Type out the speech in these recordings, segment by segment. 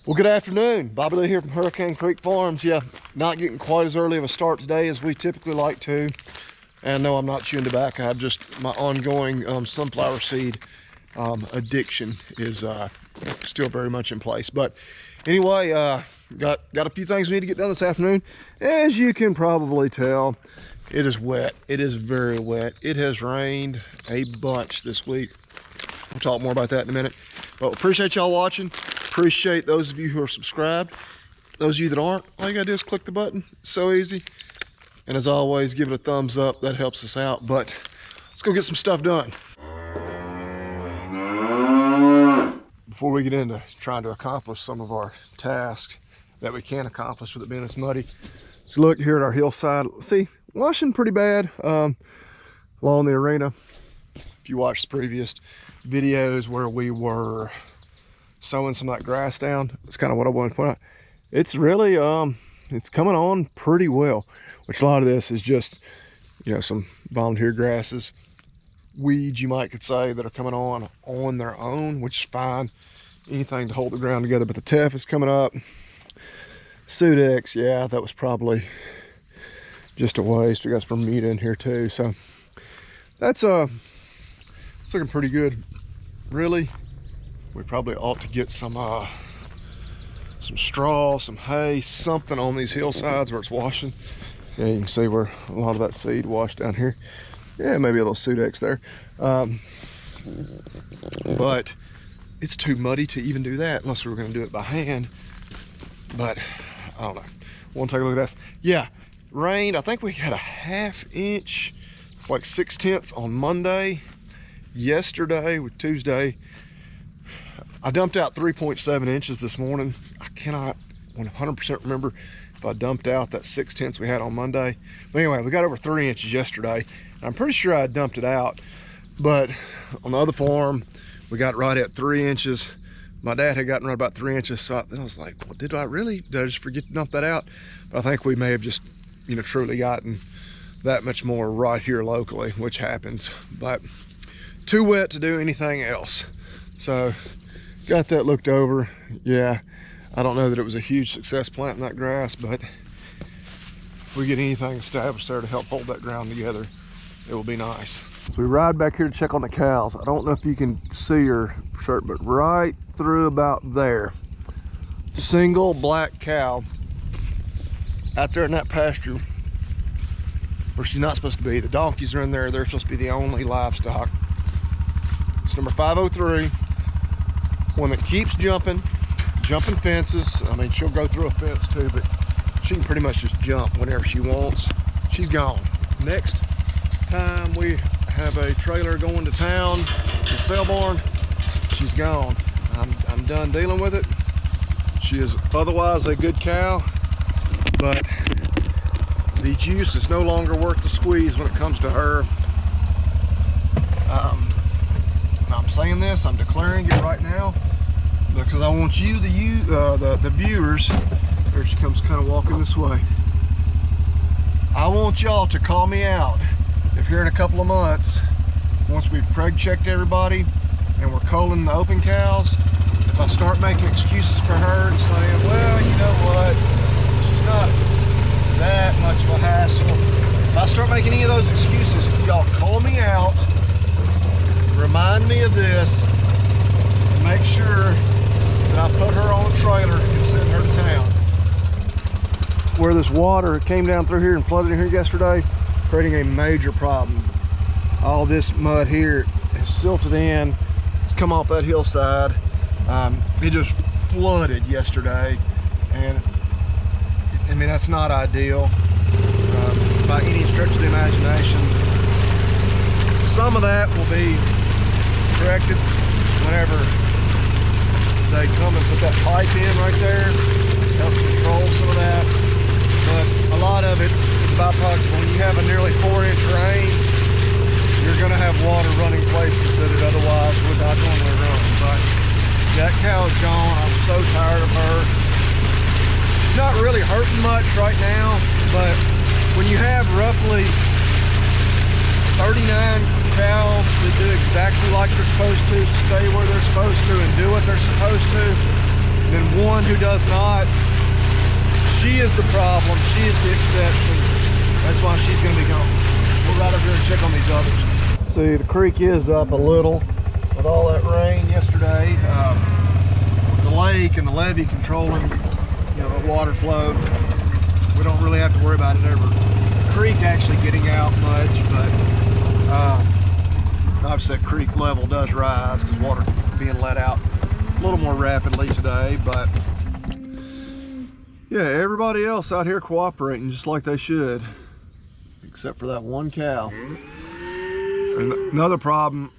Well, good afternoon. Bobby Lee here from Hurricane Creek Farms. Yeah, not getting quite as early of a start today as we typically like to. And no, I'm not chewing tobacco. I'm just, my ongoing sunflower seed addiction is still very much in place. But anyway, got a few things we need to get done this afternoon. As you can probably tell, it is wet. It is very wet. It has rained a bunch this week. We'll talk more about that in a minute. But appreciate y'all watching. Appreciate those of you who are subscribed. Those of you that aren't, all you gotta do is click the button. It's so easy. And as always, give it a thumbs up. That helps us out. But let's go get some stuff done. Before we get into trying to accomplish some of our tasks that we can accomplish with it being this muddy, let's look here at our hillside. See, washing pretty bad along the arena. If you watched the previous videos where we were sowing some of that grass down, that's kind of what I want to point out. It's really it's coming on pretty well, which a lot of this is just, you know, some volunteer grasses, weeds you might could say, that are coming on their own, which is fine. Anything to hold the ground together. But the teff is coming up. Sudex, yeah, that was probably just a waste. We got some Bermuda in here too, so that's it's looking pretty good. Really, we probably ought to get some straw, some hay, something on these hillsides where it's washing. Yeah, you can see where a lot of that seed washed down here. Yeah, maybe a little Sudex there. But it's too muddy to even do that unless we were gonna do it by hand. But I don't know. We'll take a look at this. Yeah, rained. I think we had a ½ inch. It's like 6/10 on Monday. Yesterday with Tuesday, I dumped out 3.7 inches this morning. I cannot 100% remember if I dumped out that 6/10 we had on Monday. But anyway, we got over 3 inches yesterday. I'm pretty sure I dumped it out, but on the other farm, we got right at 3 inches. My dad had gotten right about 3 inches, so I was like, well, did I just forget to dump that out? But I think we may have just, you know, truly gotten that much more right here locally, which happens, but too wet to do anything else. So got that looked over. Yeah, I don't know that it was a huge success planting that grass, but if we get anything established there to help hold that ground together, it will be nice. So we ride back here to check on the cows. I don't know if you can see her for sure, but right through about there, single black cow out there in that pasture where she's not supposed to be. The donkeys are in there. They're supposed to be the only livestock. It's number 503, one that keeps jumping fences. I mean, she'll go through a fence too, but she can pretty much just jump whenever she wants. She's gone. Next time we have a trailer going to town to Selborne, she's gone. I'm done dealing with it. She is otherwise a good cow, but the juice is no longer worth the squeeze when it comes to her. I'm saying this, I'm declaring it right now, because I want you, the viewers, there she comes kind of walking this way. I want y'all to call me out if here in a couple of months, once we've preg checked everybody and we're culling the open cows, if I start making excuses for her and saying, well, you know what, she's not that much of a hassle. If I start making any of those excuses, y'all call me out, remind me of this, and make sure that I put her on a trailer and send her to town. Where this water came down through here and flooded in here yesterday, creating a major problem. All this mud here is silted in. It's come off that hillside. It just flooded yesterday, and I mean, that's not ideal by any stretch of the imagination. Some of that will be corrected whenever they come and put that pipe in right there. Help control some of that. But a lot of it is a byproduct. When you have a nearly 4-inch rain, you're going to have water running places that it otherwise would not normally run. But that cow is gone. I'm so tired of her. She's not really hurting much right now, but when you have roughly 39 cows that do exactly like they're supposed to, stay where they're supposed to, and do what they're supposed to, and then one who does not. She is the problem. She is the exception. That's why she's going to be gone. We'll ride over here and check on these others. See, the creek is up a little with all that rain yesterday. With the lake and the levee controlling, you know, the water flow, we don't really have to worry about it ever. The creek actually getting out much, but obviously that creek level does rise because water being let out a little more rapidly today. But yeah, everybody else out here cooperating just like they should, except for that one cow. And another problem,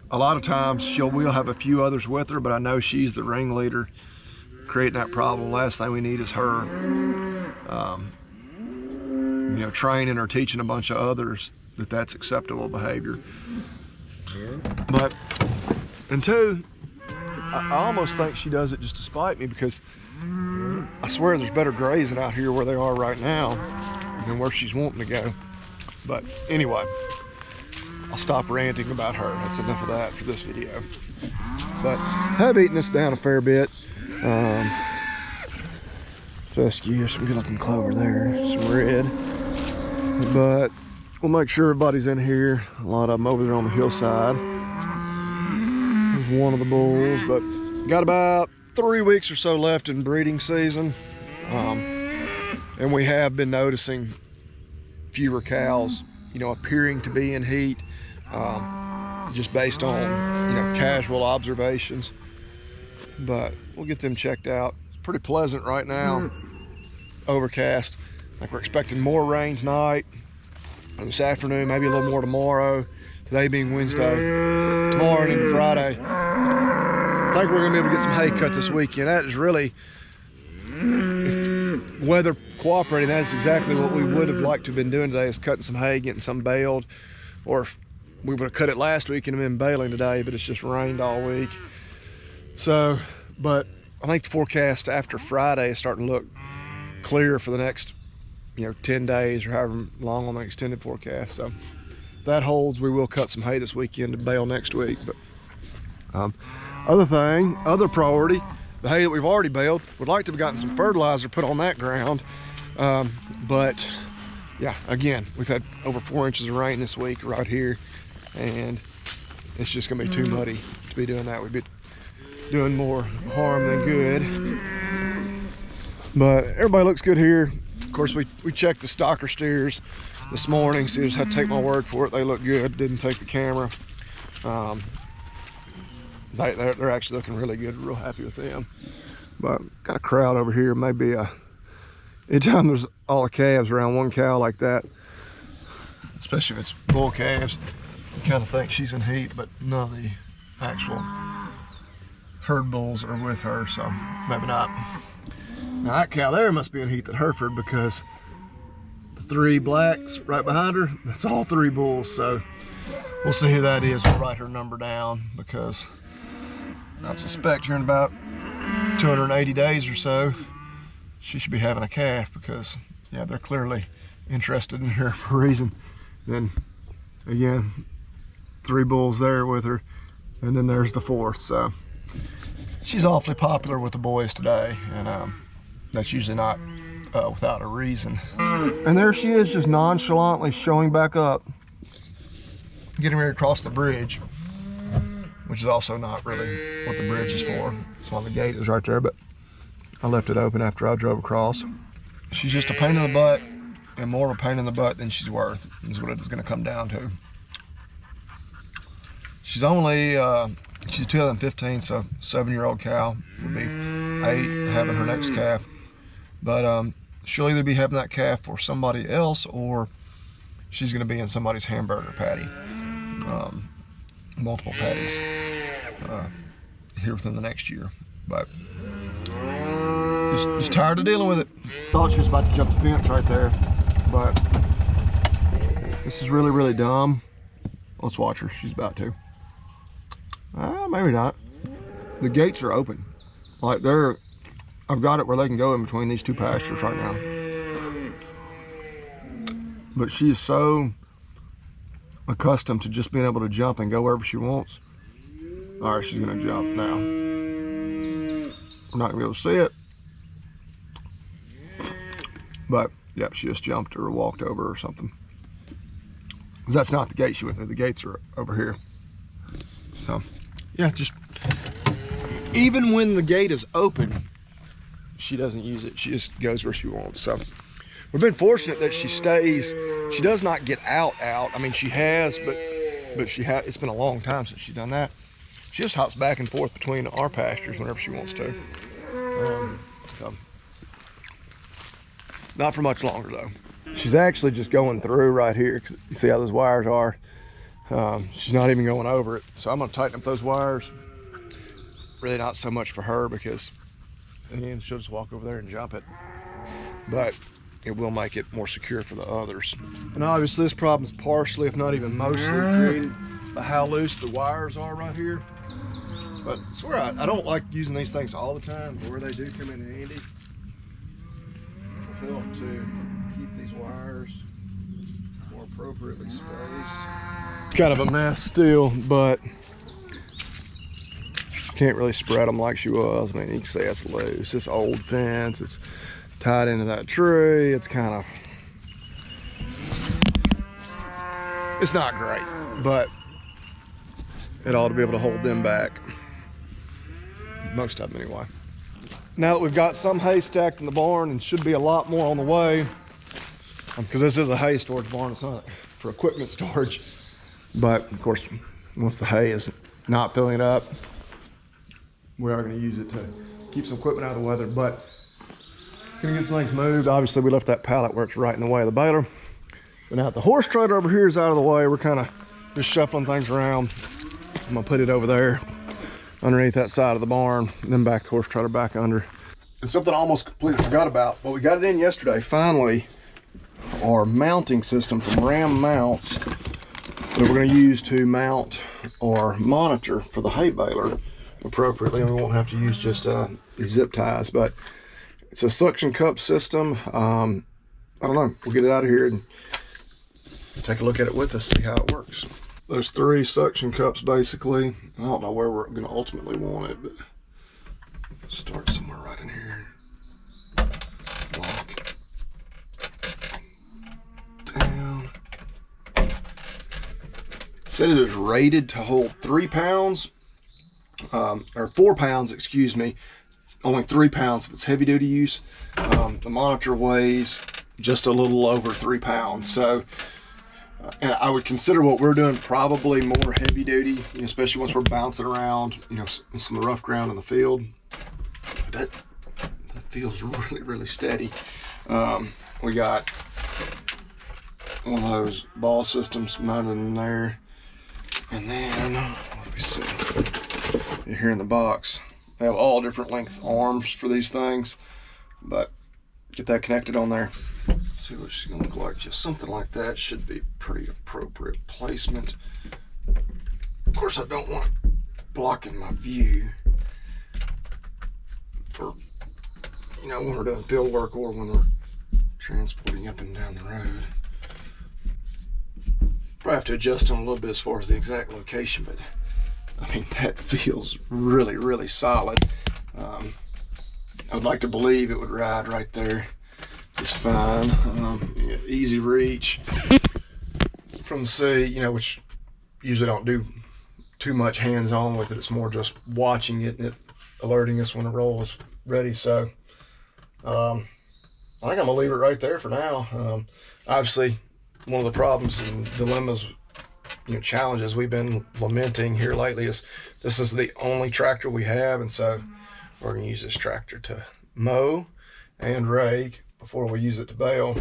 a lot of times we'll have a few others with her, but I know she's the ringleader creating that problem. Last thing we need is her you know, training or teaching a bunch of others that that's acceptable behavior. But, and two, I almost think she does it just to spite me, because I swear there's better grazing out here where they are right now than where she's wanting to go. But anyway, I'll stop ranting about her. That's enough of that for this video. But I have eaten this down a fair bit. Fescue, some good looking clover there, some red. But we'll make sure everybody's in here. A lot of them over there on the hillside. There's one of the bulls, but got about 3 weeks or so left in breeding season. And we have been noticing fewer cows, you know, appearing to be in heat, just based on, you know, casual observations. But we'll get them checked out. It's pretty pleasant right now. Overcast. Like we're expecting more rain tonight, this afternoon, maybe a little more tomorrow. Today being Wednesday, tomorrow and into Friday. I think we're gonna be able to get some hay cut this weekend. That is really, if weather cooperating, that is exactly what we would have liked to have been doing today, is cutting some hay, getting some baled. Or if we would have cut it last week and been baling today, but it's just rained all week. So, but I think the forecast after Friday is starting to look clear for the next, you know, 10 days or however long on the extended forecast. So if that holds, we will cut some hay this weekend to bale next week. But other priority, the hay that we've already baled, would like to have gotten some fertilizer put on that ground. But yeah, again, we've had over 4 inches of rain this week right here, and it's just gonna be too muddy to be doing that. We'd be doing more harm than good. But everybody looks good here. Of course, we checked the stocker steers this morning, so you just had to take my word for it. They look good. Didn't take the camera. They're actually looking really good. Real happy with them. But got a crowd over here. Maybe anytime there's all the calves around one cow like that, especially if it's bull calves, you kind of think she's in heat, but none of the actual herd bulls are with her, so maybe not. Now that cow there must be in heat at Hereford, because the 3 blacks right behind her, that's all 3 bulls. So we'll see who that is. We'll write her number down, because I suspect here in about 280 days or so, she should be having a calf, because yeah, they're clearly interested in her for a reason. Then again, 3 bulls there with her, and then there's the 4th. So she's awfully popular with the boys today, and that's usually not without a reason. And there she is, just nonchalantly showing back up, getting ready to cross the bridge, which is also not really what the bridge is for. That's why the gate is right there, but I left it open after I drove across. She's just a pain in the butt, and more of a pain in the butt than she's worth, is what it's gonna come down to. She's only, she's 2015, so 7-year-old cow. Would be 8 having her next calf. But she'll either be having that calf for somebody else, or she's gonna be in somebody's hamburger patty. Multiple patties here within the next year. But just tired of dealing with it. Thought she was about to jump the fence right there, but this is really, really dumb. Let's watch her. She's about to. Maybe not. The gates are open. Like I've got it where they can go in between these 2 pastures right now. But she is so accustomed to just being able to jump and go wherever she wants. All right, she's gonna jump now. We're not gonna be able to see it. But yep, she just jumped or walked over or something. Because that's not the gate she went through. The gates are over here. So yeah, just even when the gate is open, she doesn't use it. She just goes where she wants. So we've been fortunate that she stays. She does not get out. I mean, she has, but it's been a long time since she's done that. She just hops back and forth between our pastures whenever she wants to. So not for much longer though. She's actually just going through right here. 'Cause you see how those wires are. She's not even going over it. So I'm gonna tighten up those wires. Really not so much for her because again, she'll just walk over there and jump it. But it will make it more secure for the others. And obviously this problem is partially, if not even mostly, created by how loose the wires are right here. But I swear I don't like using these things all the time, but where they do come in handy, it'll help to keep these wires more appropriately spaced. It's kind of a mess still, but can't really spread them like she was. I mean, you can see it's loose. It's old fence. It's tied into that tree. It's kind of, it's not great, but it ought to be able to hold them back. Most of them anyway. Now that we've got some hay stacked in the barn, and should be a lot more on the way, because this is a hay storage barn, it's not for equipment storage. But of course, once the hay is not filling it up, we are going to use it to keep some equipment out of the weather. But gonna get some things moved. Obviously we left that pallet where it's right in the way of the baler. But now that the horse trailer over here is out of the way, we're kind of just shuffling things around. I'm gonna put it over there underneath that side of the barn, and then back the horse trailer back under. And something I almost completely forgot about, but we got it in yesterday, finally, our mounting system from Ram Mounts that we're gonna use to mount our monitor for the hay baler appropriately, and we won't have to use just these zip ties. But it's a suction cup system. I don't know, we'll get it out of here and take a look at it with us, see how it works. Those 3 suction cups basically. I don't know where we're going to ultimately want it, but start somewhere right in here. Lock. Down. It said it is rated to hold 3 pounds, or 4 pounds, excuse me. Only 3 pounds if it's heavy duty use. The monitor weighs just a little over 3 pounds. So, and I would consider what we're doing probably more heavy duty, you know, especially once we're bouncing around, you know, some rough ground in the field. That feels really, really steady. We got one of those ball systems mounted in there. And then, what do we see? Here in the box, they have all different length arms for these things, but get that connected on there. Let's see what she's gonna look like. Just something like that should be pretty appropriate placement. Of course, I don't want it blocking my view for, you know, when we're doing field work or when we're transporting up and down the road. Probably have to adjust them a little bit as far as the exact location, but I mean, that feels really, really solid. I would like to believe it would ride right there just fine. Yeah, easy reach from the sea, you know, which usually don't do too much hands-on with it. It's more just watching it and it alerting us when the roll is ready. So I think I'm gonna leave it right there for now. Obviously, one of the problems and dilemmas, you know, challenges we've been lamenting here lately is this is the only tractor we have, and so we're going to use this tractor to mow and rake before we use it to bale.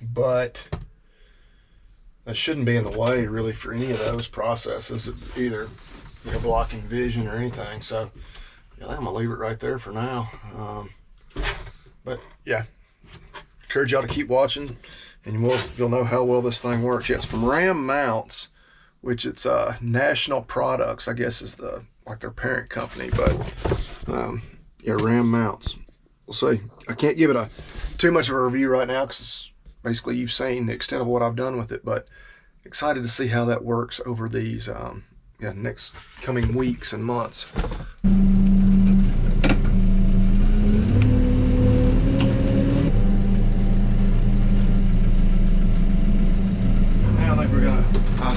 But that shouldn't be in the way really for any of those processes, either, you know, blocking vision or anything. So yeah, I think I'm gonna leave it right there for now. But yeah, encourage y'all to keep watching, and you'll know how well this thing works. Yeah, it's from Ram Mounts, which it's National Products, I guess, is like their parent company. But yeah, Ram Mounts. We'll see. I can't give it too much of a review right now because basically you've seen the extent of what I've done with it. But excited to see how that works over these yeah, next coming weeks and months.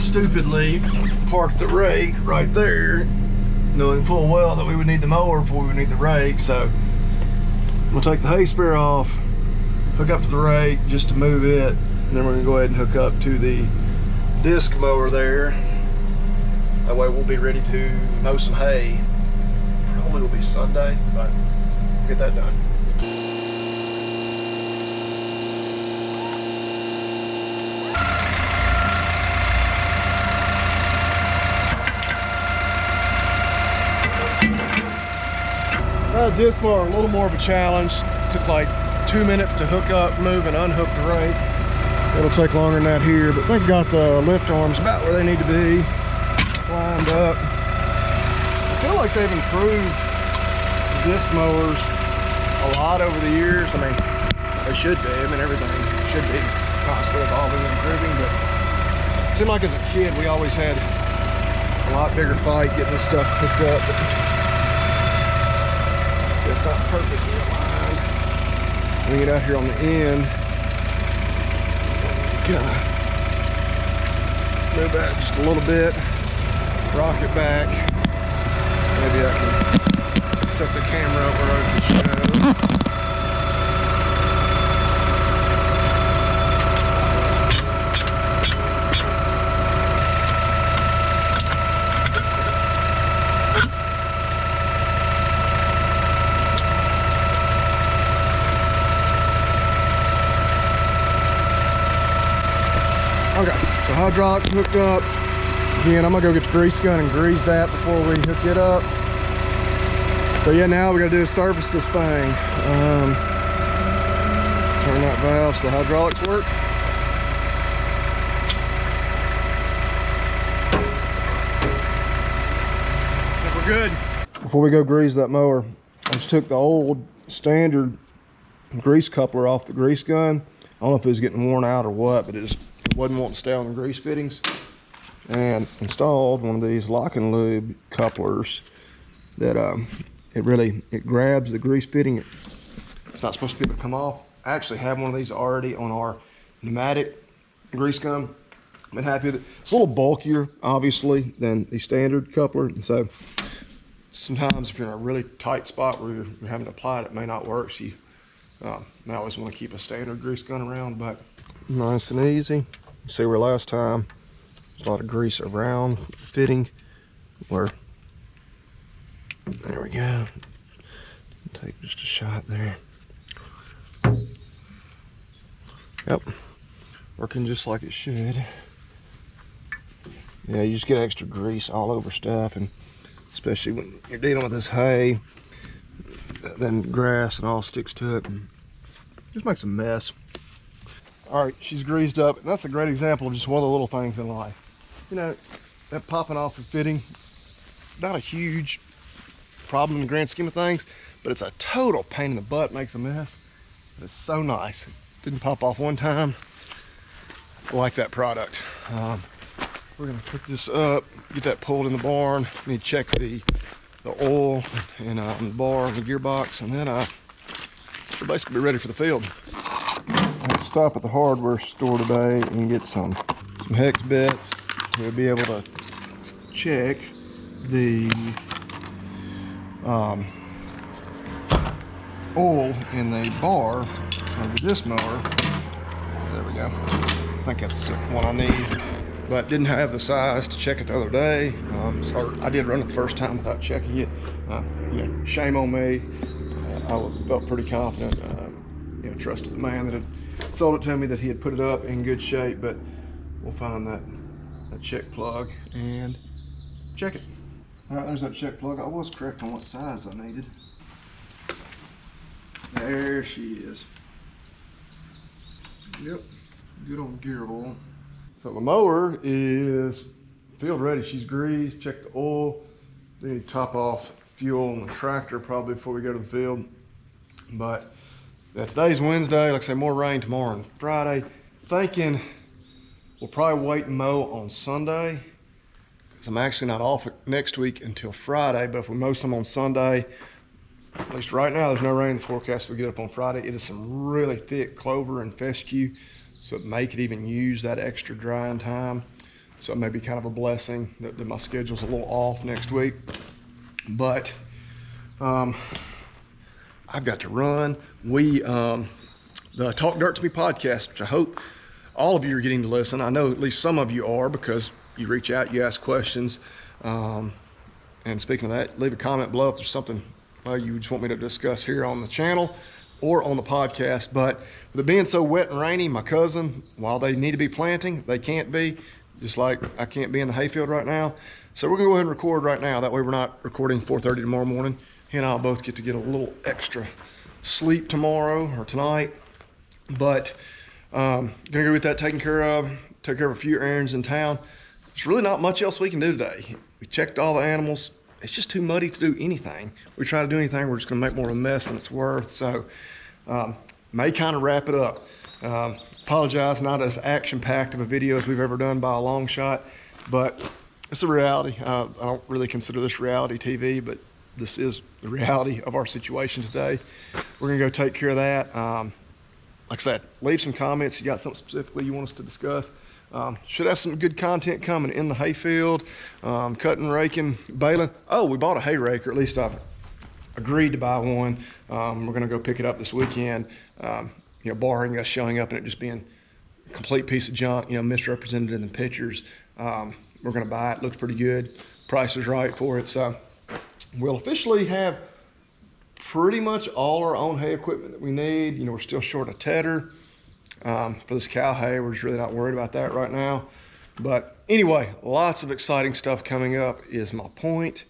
stupidly parked the rake right there, knowing full well that we would need the mower before we would need the rake. So I'm gonna take the hay sprayer off, hook up to the rake just to move it, and then we're gonna go ahead and hook up to the disc mower there. That way we'll be ready to mow some hay. Probably will be Sunday, but we'll get that done. Disc mower, a little more of a challenge. Took like 2 minutes to hook up, move, and unhook the rake. It'll take longer than that here, but they've got the lift arms about where they need to be, lined up. I feel like they've improved disc mowers a lot over the years. I mean, they should be. I mean, everything should be constantly evolving and improving, but it seemed like as a kid, we always had a lot bigger fight getting this stuff hooked up. But it's not perfectly aligned. When we get out here on the end, gotta move back just a little bit, rock it back. Maybe I can set the camera up where I can show. Okay, so hydraulics hooked up. Again, I'm gonna go get the grease gun and grease that before we hook it up. But yeah, now we gotta do is service this thing. Turn that valve so the hydraulics work. I think we're good. Before we go grease that mower, I just took the old standard grease coupler off the grease gun. I don't know if it was getting worn out or what, but it wasn't wanting to stay on the grease fittings, and installed one of these lock and lube couplers that it grabs the grease fitting. It's not supposed to be able to come off. I actually have one of these already on our pneumatic grease gun. I've been happy with it. It's a little bulkier, obviously, than the standard coupler, and so sometimes if you're in a really tight spot where you're having to apply it, it may not work. So you may always want to keep a standard grease gun around, but nice and easy. See where last time there's a lot of grease around the fitting, where there we go. Take just a shot there. Yep, working just like it should. Yeah, you just get extra grease all over stuff, and especially when you're dealing with this hay, then grass and all sticks to it and just makes a mess. All right, she's greased up, and that's a great example of just one of the little things in life. You know, that popping off the fitting, not a huge problem in the grand scheme of things, but it's a total pain in the butt, makes a mess. But it's so nice. It didn't pop off one time. I like that product. We're gonna pick this up, get that pulled in the barn. Need to check the oil and the bar and the gearbox, and then we'll basically be ready for the field. Let's stop at the hardware store today and get some hex bits. We'll be able to check the oil in the bar of the disc mower. There we go. I think that's what I need, but didn't have the size to check it the other day. So I did run it the first time without checking it. You know, shame on me. I felt pretty confident. You know, trusted the man that had sold it to me, that he had put it up in good shape, but we'll find that check plug and check it. All right, there's that check plug. I was correct on what size I needed. There she is. Yep, good on gear oil. So the mower is field ready. She's greased, checked the oil. We need to top off fuel on the tractor probably before we go to the field. But today's Wednesday, like I say, more rain tomorrow and Friday. Thinking we'll probably wait and mow on Sunday, because I'm actually not off next week until Friday. But if we mow some on Sunday, at least right now, there's no rain in the forecast. We get up on Friday. It is some really thick clover and fescue, so it may could even use that extra drying time. So it may be kind of a blessing that my schedule's a little off next week. But I've got to run. The Talk Dirt to Me podcast, which I hope all of you are getting to listen. I know at least some of you are, because you reach out, you ask questions. And speaking of that, leave a comment below if there's something you just want me to discuss here on the channel or on the podcast. But with it being so wet and rainy, my cousin, while they need to be planting, they can't be, just like I can't be in the hayfield right now. So we're gonna go ahead and record right now. That way we're not recording 4:30 tomorrow morning. He and I'll both get a little extra sleep tomorrow or tonight. But gonna go get that taken care of, take care of a few errands in town. There's really not much else we can do today. We checked all the animals. It's just too muddy to do anything. We try to do anything, we're just gonna make more of a mess than it's worth. So may kind of wrap it up. Apologize, not as action-packed of a video as we've ever done by a long shot, but it's a reality. I don't really consider this reality TV, but this is the reality of our situation today. We're gonna go take care of that. Like I said, leave some comments. If you got something specifically you want us to discuss. Should have some good content coming in the hayfield, cutting, raking, baling. Oh, we bought a hay rake, or at least I've agreed to buy one. We're gonna go pick it up this weekend. Barring us showing up and it just being a complete piece of junk, misrepresented in the pictures. We're gonna buy it. Looks pretty good. Price is right for it. So we'll officially have pretty much all our own hay equipment that we need. We're still short a tedder for this cow hay. We're just really not worried about that right now. But anyway, lots of exciting stuff coming up is my point.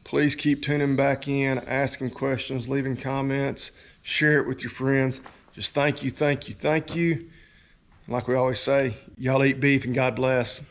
Please keep tuning back in, asking questions, leaving comments, share it with your friends. Just thank you, thank you, thank you. Like we always say, y'all eat beef and God bless.